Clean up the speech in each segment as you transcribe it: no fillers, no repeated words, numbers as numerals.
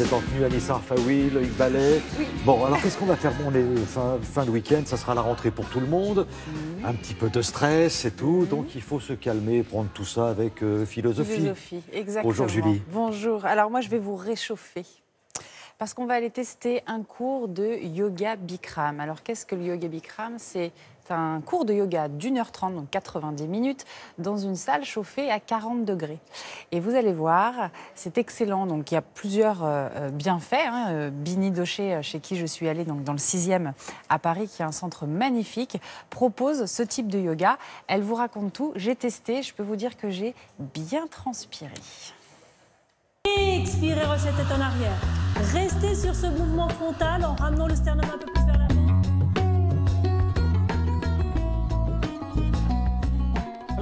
vous êtes en tenue Anissa Arfaoui, Loïc Ballet. Oui. Bon, alors qu'est-ce qu'on va faire? Bon, fin de week-end, ça sera la rentrée pour tout le monde. Un petit peu de stress et tout. Donc il faut se calmer, prendre tout ça avec philosophie. Philosophie, exactement. Bonjour Julie. Bonjour. Alors moi, je vais vous réchauffer. Parce qu'on va aller tester un cours de yoga Bikram. Alors qu'est-ce que le yoga Bikram? C'est un cours de yoga d'1h30, donc 90 minutes, dans une salle chauffée à 40 degrés. Et vous allez voir, c'est excellent. Donc il y a plusieurs bienfaits. Bini Doché, chez qui je suis allée donc, dans le 6e à Paris, qui est un centre magnifique, propose ce type de yoga. Elle vous raconte tout. J'ai testé, je peux vous dire que j'ai bien transpiré. Expirez, relâchez tête en arrière. Restez sur ce mouvement frontal en ramenant le sternum un peu plus vers l'avant.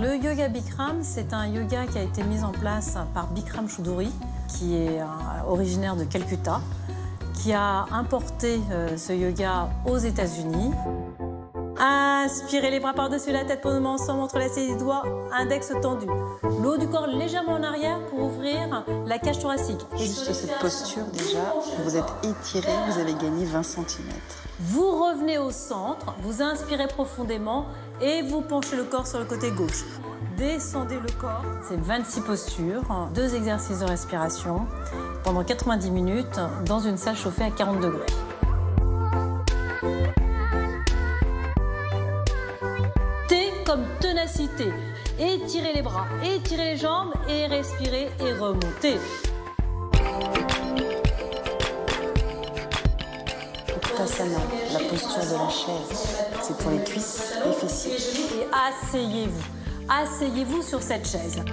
Le yoga Bikram, c'est un yoga qui a été mis en place par Bikram Choudhury, qui est originaire de Calcutta, qui a importé ce yoga aux États-Unis. Inspirez les bras par-dessus la tête pour nous mettre ensemble, entrelacez les doigts, index tendu. Le haut du corps légèrement en arrière pour ouvrir la cage thoracique. Juste cette posture déjà, vous êtes étiré, vous avez gagné 20 cm. Vous revenez au centre, vous inspirez profondément et vous penchez le corps sur le côté gauche. Descendez le corps. C'est 26 postures, 2 exercices de respiration pendant 90 minutes dans une salle chauffée à 40 degrés. Comme ténacité. Étirez les bras, étirez les jambes et respirez et remontez. Uttanasana, la posture de la chaise, c'est pour les cuisses et les fessiers. Et asseyez-vous. Asseyez-vous sur cette chaise.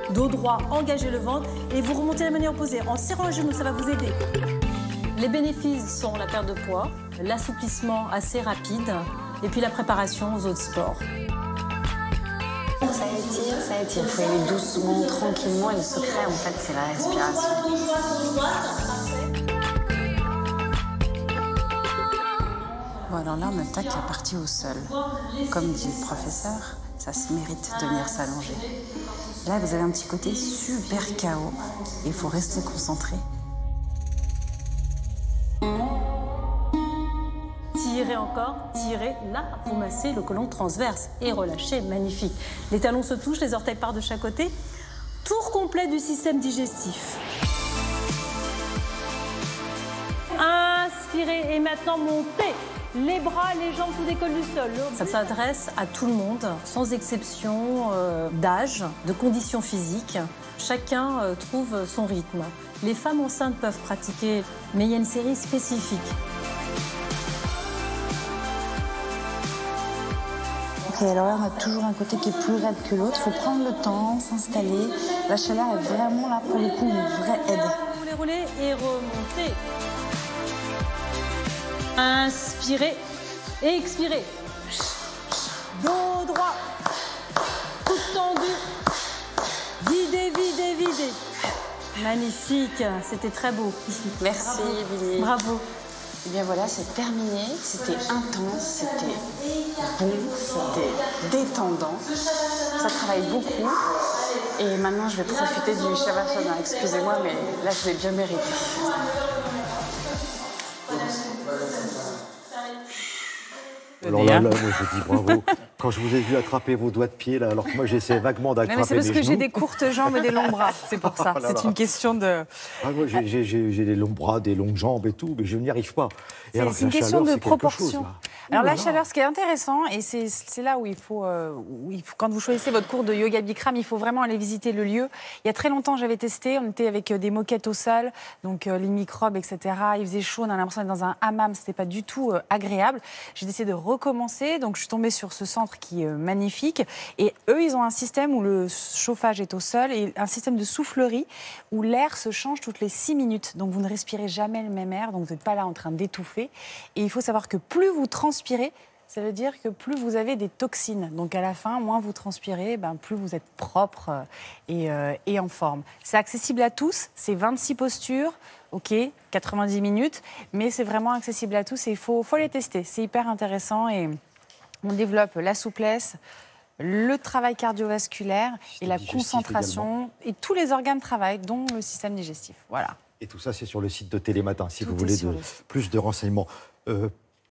Dos droit, engagez le ventre et vous remontez de la manière opposée. En serrant les genoux, ça va vous aider. Les bénéfices sont la perte de poids, l'assouplissement assez rapide, et puis la préparation aux autres sports. Ça étire. Il faut y aller doucement, tranquillement. Et le secret, en fait, c'est la respiration. Bon, alors là, on attaque la partie au sol. Comme dit le professeur, ça se mérite de venir s'allonger. Là, vous avez un petit côté super KO. Il faut rester concentré. Tirez encore, tirez, là, vous massez le côlon transverse et relâchez, magnifique. Les talons se touchent, les orteils partent de chaque côté. Tour complet du système digestif. Inspirez et maintenant montez. Les bras, les jambes sous décolle du sol. Ça s'adresse à tout le monde, sans exception d'âge, de conditions physiques. Chacun trouve son rythme. Les femmes enceintes peuvent pratiquer, mais il y a une série spécifique. Et alors là, on a toujours un côté qui est plus raide que l'autre. Il faut prendre le temps, s'installer. La chaleur est vraiment là pour le coup, une vraie aide. Roulez et remontez. Inspirez et expirez. Dos droit. Coude tendu. Videz. Magnifique, c'était très beau. Merci, Billy. Bravo. Eh bien voilà, c'est terminé. C'était intense, c'était bon, c'était détendant. Ça travaille beaucoup. Et maintenant, je vais profiter du Shavasana. Excusez-moi, mais là, je l'ai bien mérité. Alors là, moi je dis bravo. Quand je vous ai vu attraper vos doigts de pied, là, alors que moi j'essaie vaguement d'attraper mes genoux. C'est parce que j'ai des courtes jambes et des longs bras, c'est pour ça. Oh là C'est là. une question de... Ah, moi j'ai des longs bras, des longues jambes et tout, mais je n'y arrive pas. Et alors C'est une que la question chaleur, de c'est quelque chose, proportion. là. Alors Ouh là la là. chaleur, ce qui est intéressant, et c'est là où il faut, quand vous choisissez votre cours de yoga Bikram, il faut vraiment aller visiter le lieu. Il y a très longtemps, j'avais testé, on était avec des moquettes au sol, donc les microbes, etc. Il faisait chaud, on a l'impression d'être dans un hammam, c'était pas du tout agréable. J'ai décidé de recommencer, donc je suis tombée sur ce centre qui est magnifique. Et eux, ils ont un système où le chauffage est au sol et un système de soufflerie où l'air se change toutes les 6 minutes. Donc vous ne respirez jamais le même air, donc vous n'êtes pas là en train d'étouffer. Et il faut savoir que plus vous transpirez, ça veut dire que plus vous avez des toxines. Donc à la fin, moins vous transpirez, plus vous êtes propre et en forme. C'est accessible à tous, c'est 26 postures, ok, 90 minutes, mais c'est vraiment accessible à tous et il faut les tester. C'est hyper intéressant et on développe la souplesse, le travail cardiovasculaire et la digestif concentration. Et tous les organes travaillent, dont le système digestif. Voilà. Et tout ça, c'est sur le site de Télématin, si Tout vous est voulez sur le site. plus de renseignements.